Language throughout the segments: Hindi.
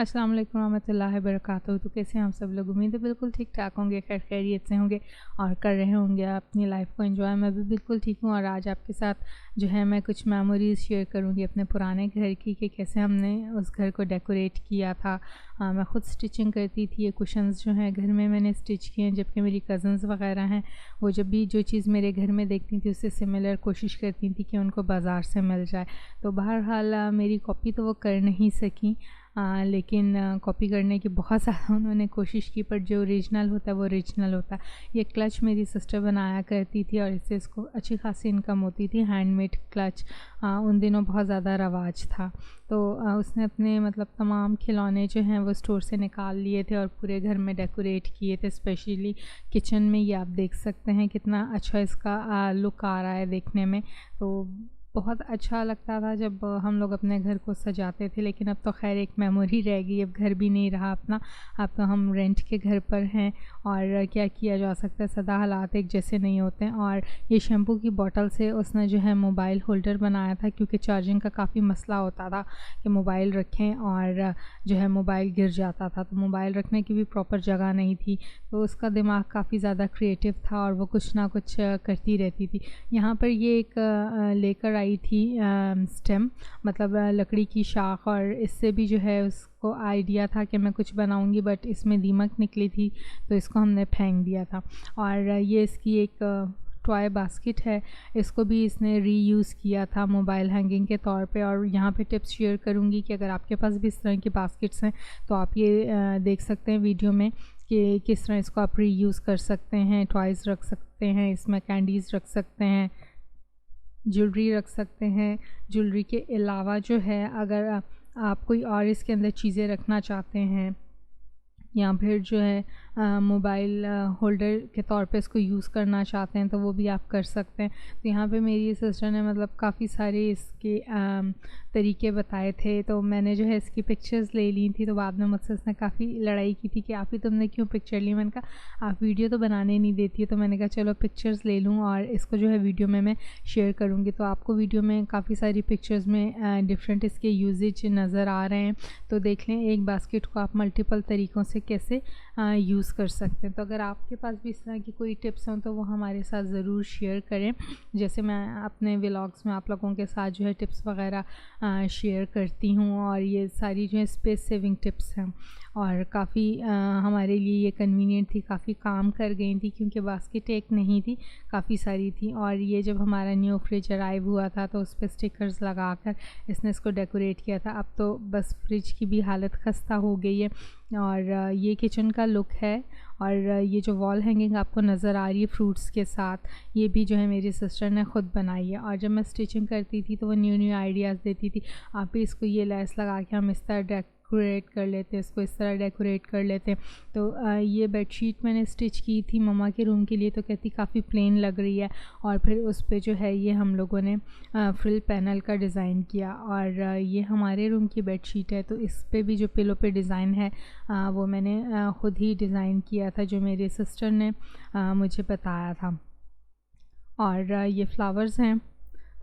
अस्सलाम वालेकुम रहमतुल्लाहि वबरकातुहू। तो कैसे हैं आप सब लोग? उम्मीद है बिल्कुल ठीक ठाक होंगे, खैर खैरियत से होंगे और कर रहे होंगे अपनी लाइफ को एंजॉय। मैं भी बिल्कुल ठीक हूँ और आज आपके साथ जो है मैं कुछ मेमोरीज़ शेयर करूँगी अपने पुराने घर की कि कैसे हमने उस घर को डेकोरेट किया था। मैं ख़ुद स्टिचिंग करती थी, ये कुशन्स जो हैं घर में मैंने स्टिच किए हैं, जबकि मेरी कज़न्स वग़ैरह हैं वो जब भी जो चीज़ मेरे घर में देखती थी उससे सिमिलर कोशिश करती थी कि उनको बाज़ार से मिल जाए। तो बहरहाल मेरी कॉपी तो वो कर नहीं सकी, लेकिन कॉपी करने की बहुत ज़्यादा उन्होंने कोशिश की, पर जो ओरिजिनल होता है वो ओरिजिनल होता है। ये क्लच मेरी सिस्टर बनाया करती थी और इससे इसको अच्छी खासी इनकम होती थी। हैंडमेड क्लच उन दिनों बहुत ज़्यादा रवाज था। तो उसने अपने मतलब तमाम खिलौने जो हैं वो स्टोर से निकाल लिए थे और पूरे घर में डेकोरेट किए थे। स्पेशली किचन में ये आप देख सकते हैं कितना अच्छा इसका लुक आ रहा है देखने में। तो बहुत अच्छा लगता था जब हम लोग अपने घर को सजाते थे, लेकिन अब तो ख़ैर एक मेमोरी रह गई, अब घर भी नहीं रहा अपना। अब तो हम रेंट के घर पर हैं और क्या किया जा सकता है, सदा हालात एक जैसे नहीं होते हैं। और ये शैम्पू की बॉटल से उसने जो है मोबाइल होल्डर बनाया था, क्योंकि चार्जिंग का काफ़ी मसला होता था कि मोबाइल रखें और जो है मोबाइल गिर जाता था, तो मोबाइल रखने की भी प्रॉपर जगह नहीं थी। तो उसका दिमाग काफ़ी ज़्यादा क्रिएटिव था और वो कुछ ना कुछ करती रहती थी। यहाँ पर ये एक लेकर आई थी स्टेम, मतलब लकड़ी की शाख, और इससे भी जो है उसको आइडिया था कि मैं कुछ बनाऊंगी, बट इसमें दीमक निकली थी तो इसको हमने फेंक दिया था। और ये इसकी एक टॉय बास्केट है, इसको भी इसने रीयूज़ किया था मोबाइल हैंगिंग के तौर पे। और यहाँ पे टिप्स शेयर करूँगी कि अगर आपके पास भी इस तरह की बास्केट्स हैं तो आप ये देख सकते हैं वीडियो में कि किस तरह इसको आप रीयूज़ कर सकते हैं। टॉयज़ रख सकते हैं इसमें, कैंडीज़ रख सकते हैं, ज्वेलरी रख सकते हैं। ज्वेलरी के अलावा जो है अगर आप कोई और इसके अंदर चीज़ें रखना चाहते हैं या फिर जो है मोबाइल होल्डर के तौर पे इसको यूज़ करना चाहते हैं तो वो भी आप कर सकते हैं। तो यहाँ पे मेरी सिस्टर ने मतलब काफ़ी सारे इसके तरीके बताए थे, तो मैंने जो है इसकी पिक्चर्स ले ली थी। तो बाद में मुझसे इसने काफ़ी लड़ाई की थी कि आप ही तुमने क्यों पिक्चर ली। मैंने कहा आप वीडियो तो बनाने नहीं देती है, तो मैंने कहा चलो पिक्चर्स ले लूँ और इसको जो है वीडियो में मैं शेयर करूँगी। तो आपको वीडियो में काफ़ी सारी पिक्चर्स में डिफरेंट इसके यूजेज नज़र आ रहे हैं। तो देख लें एक बास्केट को आप मल्टीपल तरीक़ों से कैसे यूज़ कर सकते हैं। तो अगर आपके पास भी इस तरह की कोई टिप्स हों तो वो हमारे साथ ज़रूर शेयर करें। जैसे मैं अपने व्लॉग्स में आप लोगों के साथ जो है टिप्स वगैरह शेयर करती हूँ, और ये सारी जो है स्पेस सेविंग टिप्स हैं और काफ़ी हमारे लिए ये कन्वीनियंट थी, काफ़ी काम कर गई थी, क्योंकि बास्केट एक नहीं थी, काफ़ी सारी थी। और ये जब हमारा न्यू फ्रिज अराइव हुआ था तो उस पर स्टिकर्स लगा कर इसने इसको डेकोरेट किया था। अब तो बस फ्रिज की भी हालत खस्ता हो गई है। और ये किचन का लुक है। और ये जो वॉल हैंगिंग आपको नज़र आ रही है फ्रूट्स के साथ, ये भी जो है मेरी सिस्टर ने ख़ुद बनाई है। और जब मैं स्टिचिंग करती थी तो वो न्यू न्यू आइडियाज़ देती थी, आप भी इसको ये लेस लगा के हम इस तरह डेकोरेट कर लेते हैं, इसको इस तरह डेकोरेट कर लेते हैं। तो ये बेडशीट मैंने स्टिच की थी मम्मा के रूम के लिए, तो कहती काफ़ी प्लेन लग रही है। और फिर उस पर जो है ये हम लोगों ने फ्रिल पैनल का डिज़ाइन किया। और ये हमारे रूम की बेडशीट है, तो इस पर भी जो पिलो पे डिज़ाइन है वो मैंने ख़ुद ही डिज़ाइन किया था, जो मेरी सिस्टर ने मुझे बताया था। और ये फ्लावर्स हैं,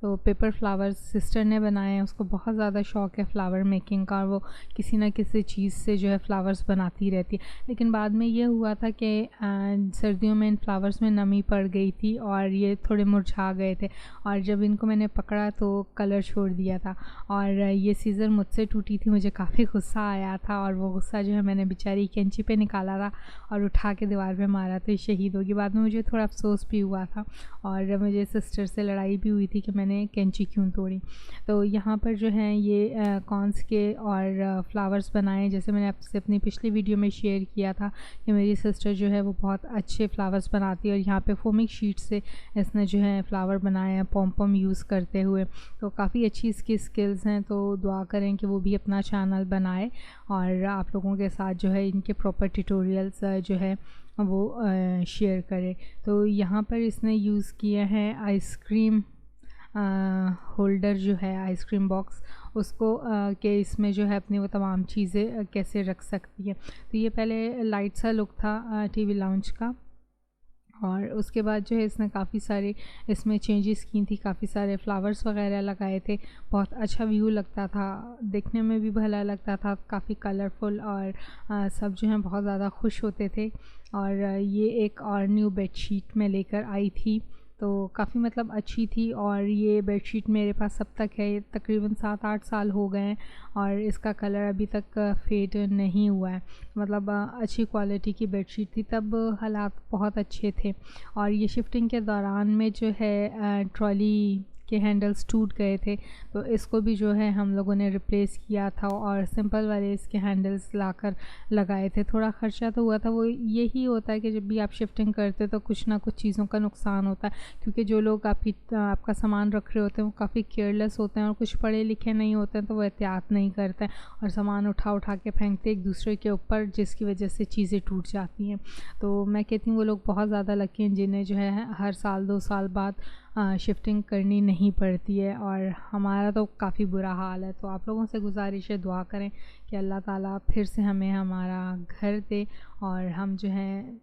तो पेपर फ्लावर्स सिस्टर ने बनाए हैं। उसको बहुत ज़्यादा शौक़ है फ़्लावर मेकिंग का, और वो किसी न किसी चीज़ से जो है फ़्लावर्स बनाती रहती है। लेकिन बाद में ये हुआ था कि सर्दियों में इन फ्लावर्स में नमी पड़ गई थी और ये थोड़े मुरझा गए थे, और जब इनको मैंने पकड़ा तो कलर छोड़ दिया था। और ये सीज़र मुझसे टूटी थी, मुझे काफ़ी गुस्सा आया था, और वो गुस्सा जो है मैंने बेचारी कैंची पे निकाला था और उठा के दीवार पे मारा, तो ये शहीद होगी। बाद में मुझे थोड़ा अफसोस भी हुआ था और मुझे सिस्टर से लड़ाई भी हुई थी कि मैंने कैंची क्यों तोड़ी। तो यहाँ पर जो है ये कॉर्न्स के और फ्लावर्स बनाए, जैसे मैंने आपसे अपनी पिछली वीडियो में शेयर किया था कि मेरी सिस्टर जो है वो बहुत अच्छे फ्लावर्स बनाती है। और यहाँ पे फोमिक शीट से इसने जो है फ्लावर बनाए हैं पॉम पॉम यूज़ करते हुए। तो काफ़ी अच्छी इसकी स्किल्स हैं, तो दुआ करें कि वो भी अपना चैनल बनाए और आप लोगों के साथ जो है इनके प्रॉपर ट्यूटोरियल्स जो है वो शेयर करें। तो यहाँ पर इसने यूज़ किया है आइसक्रीम होल्डर जो है, आइसक्रीम बॉक्स, उसको कि इसमें जो है अपनी वो तमाम चीज़ें कैसे रख सकती है। तो ये पहले लाइट सा लुक था टीवी लाउंज का, और उसके बाद जो है इसने काफ़ी सारे इसमें चेंजेस की थी, काफ़ी सारे फ्लावर्स वगैरह लगाए थे। बहुत अच्छा व्यू लगता था, देखने में भी भला लगता था, काफ़ी कलरफुल, और सब जो हैं बहुत ज़्यादा खुश होते थे। और ये एक और न्यू बेडशीट मैं लेकर आई थी, तो काफ़ी मतलब अच्छी थी। और ये बेडशीट मेरे पास अब तक है, तकरीबन 7-8 साल हो गए हैं और इसका कलर अभी तक फेड नहीं हुआ है। मतलब अच्छी क्वालिटी की बेडशीट थी, तब हालात बहुत अच्छे थे। और ये शिफ्टिंग के दौरान में जो है ट्रॉली के हैंडल्स टूट गए थे, तो इसको भी जो है हम लोगों ने रिप्लेस किया था और सिंपल वाले इसके हैंडल्स लाकर लगाए थे। थोड़ा ख़र्चा तो हुआ था, वो यही होता है कि जब भी आप शिफ्टिंग करते हो तो कुछ ना कुछ चीज़ों का नुकसान होता है, क्योंकि जो लोग आपका सामान रख रहे होते हैं वो काफ़ी केयरलेस होते हैं, और कुछ पढ़े लिखे नहीं होते हैं तो वो एहतियात नहीं करते हैं और सामान उठा के फेंकते एक दूसरे के ऊपर, जिसकी वजह से चीज़ें टूट जाती हैं। तो मैं कहती हूँ वो लोग बहुत ज़्यादा लकी हैं जिन्हें जो है हर साल 2 साल बाद शिफ्टिंग करनी नहीं पड़ती है, और हमारा तो काफ़ी बुरा हाल है। तो आप लोगों से गुजारिश है, दुआ करें कि अल्लाह ताला फिर से हमें हमारा घर दे और हम जो हैं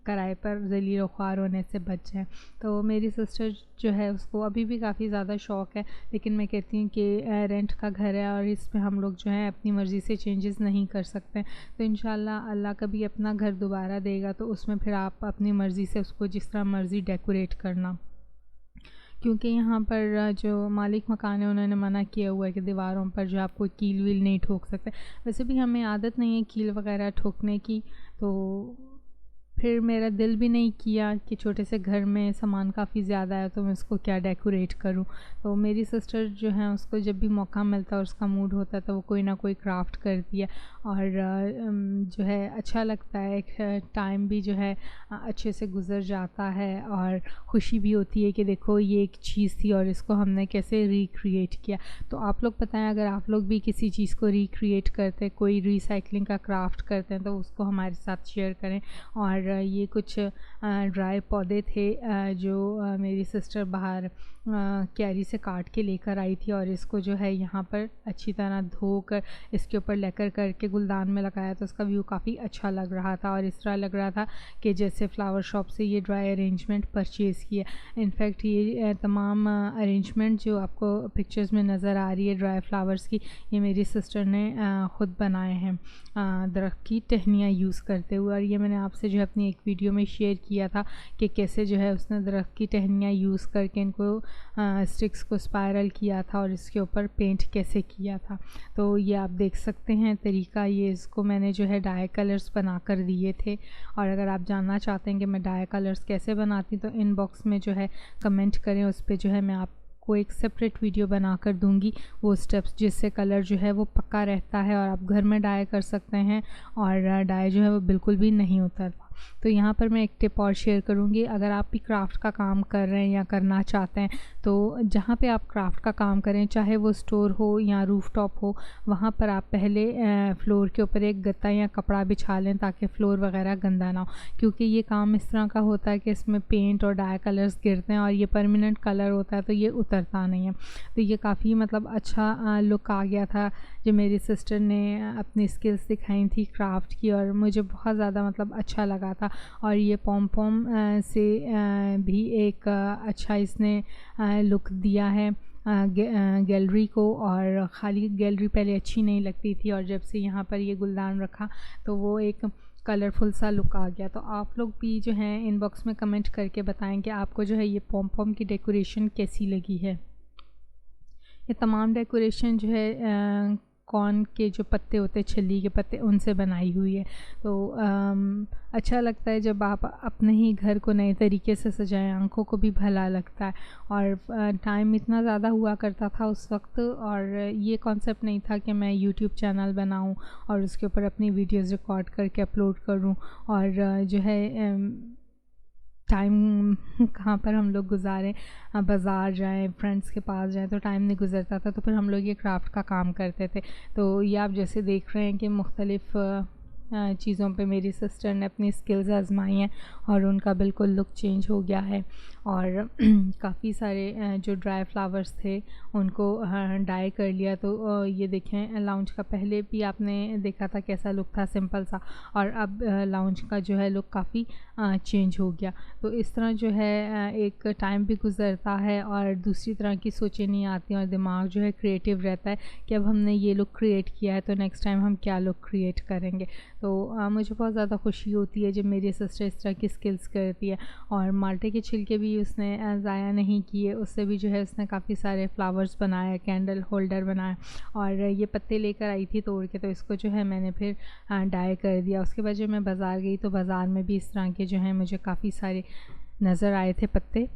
किराए पर ज़लील ख्वार होने से बच जाएँ। तो मेरी सिस्टर जो है उसको अभी भी काफ़ी ज़्यादा शौक़ है, लेकिन मैं कहती हूँ कि रेंट का घर है और इस पे हम लोग जो है अपनी मर्ज़ी से चेंजेस नहीं कर सकते। तो इंशाल्लाह अल्लाह कभी अपना घर दोबारा देगा तो उसमें फिर आप अपनी मर्ज़ी से उसको जिस तरह मर्ज़ी डेकोरेट करना, क्योंकि यहाँ पर जो मालिक मकान है उन्होंने मना किया हुआ है कि दीवारों पर जो आप कोई कील वील नहीं ठोक सकते। वैसे भी हमें आदत नहीं है कील वगैरह ठोकने की, तो फिर मेरा दिल भी नहीं किया कि छोटे से घर में सामान काफ़ी ज़्यादा है तो मैं उसको क्या डेकोरेट करूं। तो मेरी सिस्टर जो है उसको जब भी मौका मिलता है और उसका मूड होता है तो वो कोई ना कोई क्राफ्ट करती है, और जो है अच्छा लगता है। एक टाइम भी जो है अच्छे से गुज़र जाता है और ख़ुशी भी होती है कि देखो ये एक चीज़ थी और इसको हमने कैसे रिक्रिएट किया। तो आप लोग बताएं, अगर आप लोग भी किसी चीज़ को रिक्रिएट करते हैं, कोई रिसाइकलिंग का क्राफ्ट करते हैं, तो उसको हमारे साथ शेयर करें। और ये कुछ ड्राई पौधे थे जो मेरी सिस्टर बाहर कैरी से काट के लेकर आई थी, और इसको जो है यहाँ पर अच्छी तरह धोकर इसके ऊपर लेकर करके गुलदान में लगाया, तो उसका व्यू काफ़ी अच्छा लग रहा था। और इस तरह लग रहा था कि जैसे फ्लावर शॉप से ये ड्राई अरेंजमेंट परचेज़ किया। इनफैक्ट ये तमाम अरेंजमेंट जो आपको पिक्चर्स में नज़र आ रही है ड्राई फ्लावर्स की, ये मेरी सिस्टर ने ख़ुद बनाए हैं दरख्त की टहनियाँ यूज़ करते हुए। और ये मैंने आपसे जो है अपनी एक वीडियो में शेयर किया था कि कैसे जो है उसने दरख्त की टहनियाँ यूज़ करके इनको स्टिक्स को स्पायरल किया था और इसके ऊपर पेंट कैसे किया था। तो ये आप देख सकते हैं तरीका, ये इसको मैंने जो है डाई कलर्स बना कर दिए थे। और अगर आप जानना चाहते हैं कि मैं डाई कलर्स कैसे बनाती तो इनबॉक्स में जो है कमेंट करें, उस पर जो है मैं आपको एक सेपरेट वीडियो बना कर दूँगी वो स्टेप्स, जिससे कलर जो है वो पक्का रहता है और आप घर में डाई कर सकते हैं और डाई जो है वो बिल्कुल भी नहीं उतरता। तो यहाँ पर मैं एक टिप और शेयर करूँगी, अगर आप भी क्राफ्ट का काम कर रहे हैं या करना चाहते हैं तो जहाँ पे आप क्राफ्ट का काम करें, चाहे वो स्टोर हो या रूफ़टॉप हो, वहाँ पर आप पहले फ्लोर के ऊपर एक गत्ता या कपड़ा बिछा लें ताकि फ्लोर वगैरह गंदा ना हो, क्योंकि ये काम इस तरह का होता है कि इसमें पेंट और डाई कलर्स गिरते हैं और ये परमानेंट कलर होता है तो ये उतरता नहीं है। तो ये काफ़ी मतलब अच्छा लुक आ गया था जो मेरी सिस्टर ने अपनी स्किल्स दिखाई थी क्राफ्ट की, और मुझे बहुत ज़्यादा मतलब अच्छा लगा था। और ये पॉम पॉम से भी एक अच्छा इसने लुक दिया है गैलरी को, और ख़ाली गैलरी पहले अच्छी नहीं लगती थी और जब से यहाँ पर ये गुलदान रखा तो वो एक कलरफुल सा लुक आ गया। तो आप लोग भी जो हैं इनबॉक्स में कमेंट करके बताएं कि आपको जो है ये पॉम पॉम की डेकोरेशन कैसी लगी है। ये तमाम डेकोरेशन जो है कॉर्न के जो पत्ते होते हैं, छिल्ली के पत्ते, उनसे बनाई हुई है। तो अच्छा लगता है जब आप अपने ही घर को नए तरीके से सजाएं, आंखों को भी भला लगता है। और टाइम इतना ज़्यादा हुआ करता था उस वक्त, और ये कॉन्सेप्ट नहीं था कि मैं यूट्यूब चैनल बनाऊं और उसके ऊपर अपनी वीडियोज़ रिकॉर्ड करके अपलोड करूं। और जो है टाइम कहाँ पर हम लोग गुजारें, बाज़ार जाएं, फ्रेंड्स के पास जाएं, तो टाइम नहीं गुजरता था। तो फिर हम लोग ये क्राफ्ट का काम करते थे। तो ये आप जैसे देख रहे हैं कि मुख्तलिफ़ चीज़ों पे मेरी सिस्टर ने अपनी स्किल्स आजमाई हैं और उनका बिल्कुल लुक चेंज हो गया है। और काफ़ी सारे जो ड्राई फ्लावर्स थे उनको डाई कर लिया। तो ये देखें, लाउंज का पहले भी आपने देखा था कैसा लुक था, सिंपल सा, और अब लाउंज का जो है लुक काफ़ी चेंज हो गया। तो इस तरह जो है एक टाइम भी गुज़रता है और दूसरी तरह की सोचें नहीं आती और दिमाग जो है क्रिएटिव रहता है कि अब हमने ये लुक क्रिएट किया है तो नेक्स्ट टाइम हम क्या लुक क्रिएट करेंगे। तो मुझे बहुत ज़्यादा खुशी होती है जब मेरी सिस्टर इस तरह की स्किल्स करती है। और माल्टे के छिलके भी उसने ज़ाया नहीं किए, उससे भी जो है उसने काफ़ी सारे फ्लावर्स बनाए, कैंडल होल्डर बनाया। और ये पत्ते लेकर आई थी तोड़ के, तो इसको जो है मैंने फिर डाई कर दिया। उसके बाद जब मैं बाज़ार गई तो बाज़ार में भी इस तरह के जो है मुझे काफ़ी सारे नज़र आए थे पत्ते।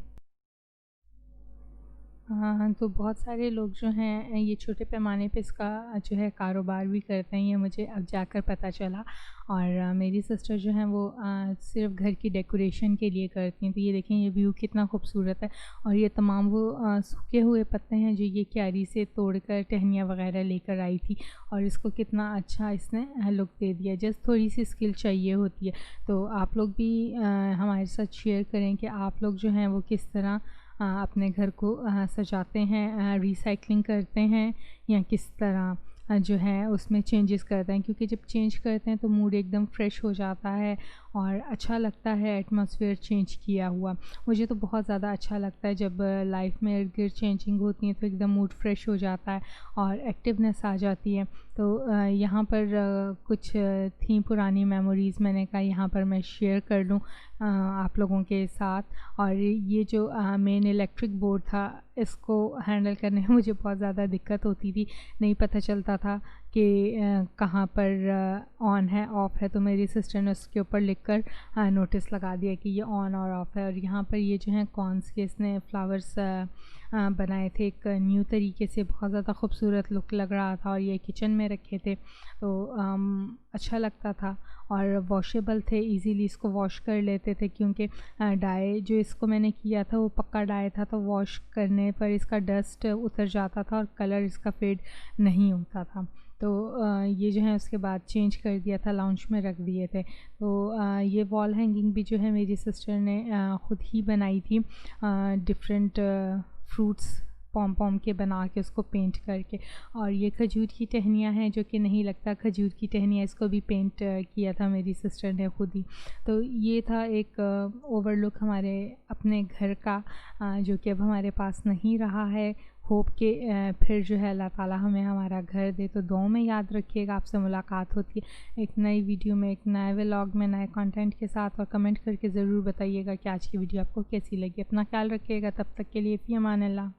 हाँ, हाँ, तो बहुत सारे लोग जो हैं ये छोटे पैमाने पे इसका जो है कारोबार भी करते हैं, ये मुझे अब जाकर पता चला। और मेरी सिस्टर जो हैं वो सिर्फ़ घर की डेकोरेशन के लिए करती हैं। तो ये देखें, ये व्यू कितना खूबसूरत है। और ये तमाम वो सूखे हुए पत्ते हैं जो ये क्यारी से तोड़कर टहनियाँ वग़ैरह लेकर आई थी, और इसको कितना अच्छा इसने लुक दे दिया। जस्ट थोड़ी-सी स्किल चाहिए होती है। तो आप लोग भी हमारे साथ शेयर करें कि आप लोग जो हैं वो किस तरह अपने घर को सजाते हैं, रिसाइक्लिंग करते हैं, या किस तरह जो है उसमें चेंजेस करते हैं। क्योंकि जब चेंज करते हैं तो मूड एकदम फ्रेश हो जाता है और अच्छा लगता है, एटमॉस्फेयर चेंज किया हुआ। मुझे तो बहुत ज़्यादा अच्छा लगता है जब लाइफ में इर्द-गिर्द चेंजिंग होती है तो एकदम मूड फ्रेश हो जाता है और एक्टिवनेस आ जाती है। तो यहाँ पर कुछ थी पुरानी मेमोरीज़, मैंने कहा यहाँ पर मैं शेयर कर लूँ आप लोगों के साथ। और ये जो मेन इलेक्ट्रिक बोर्ड था, इसको हैंडल करने में मुझे बहुत ज़्यादा दिक्कत होती थी। नहीं पता चलता था कि कहाँ पर ऑन है, ऑफ़ है। तो मेरी सिस्टर ने उसके ऊपर लिखकर नोटिस लगा दिया कि ये ऑन और ऑफ़ है। और यहाँ पर ये जो है कॉर्न्स के इसने फ्लावर्स बनाए थे एक न्यू तरीके से, बहुत ज़्यादा खूबसूरत लुक लग रहा था। और ये किचन में रखे थे तो अच्छा लगता था। और वॉशेबल थे, इजीली इसको वॉश कर लेते थे, क्योंकि डाई जो इसको मैंने किया था वो पक्का डाई था, तो वॉश करने पर इसका डस्ट उतर जाता था और कलर इसका फेड नहीं होता था। तो ये जो है उसके बाद चेंज कर दिया था, लाउंज में रख दिए थे। तो ये वॉल हैंगिंग भी जो है मेरी सिस्टर ने ख़ुद ही बनाई थी, डिफरेंट फ्रूट्स पॉम पॉम के बना के उसको पेंट करके। और ये खजूर की टहनियाँ हैं जो कि नहीं लगता खजूर की टहनियाँ, इसको भी पेंट किया था मेरी सिस्टर ने खुद ही। तो ये था एक ओवरलुक हमारे अपने घर का, जो कि अब हमारे पास नहीं रहा है। होप के फिर जो है अल्लाह ताला हमें हमारा घर दे। तो दुआओं में याद रखिएगा। आपसे मुलाकात होती है एक नई वीडियो में, एक नए व्लॉग में, नए कंटेंट के साथ। और कमेंट करके ज़रूर बताइएगा कि आज की वीडियो आपको कैसी लगी। अपना ख्याल रखिएगा, तब तक के लिए फ़ी अमान अल्लाह।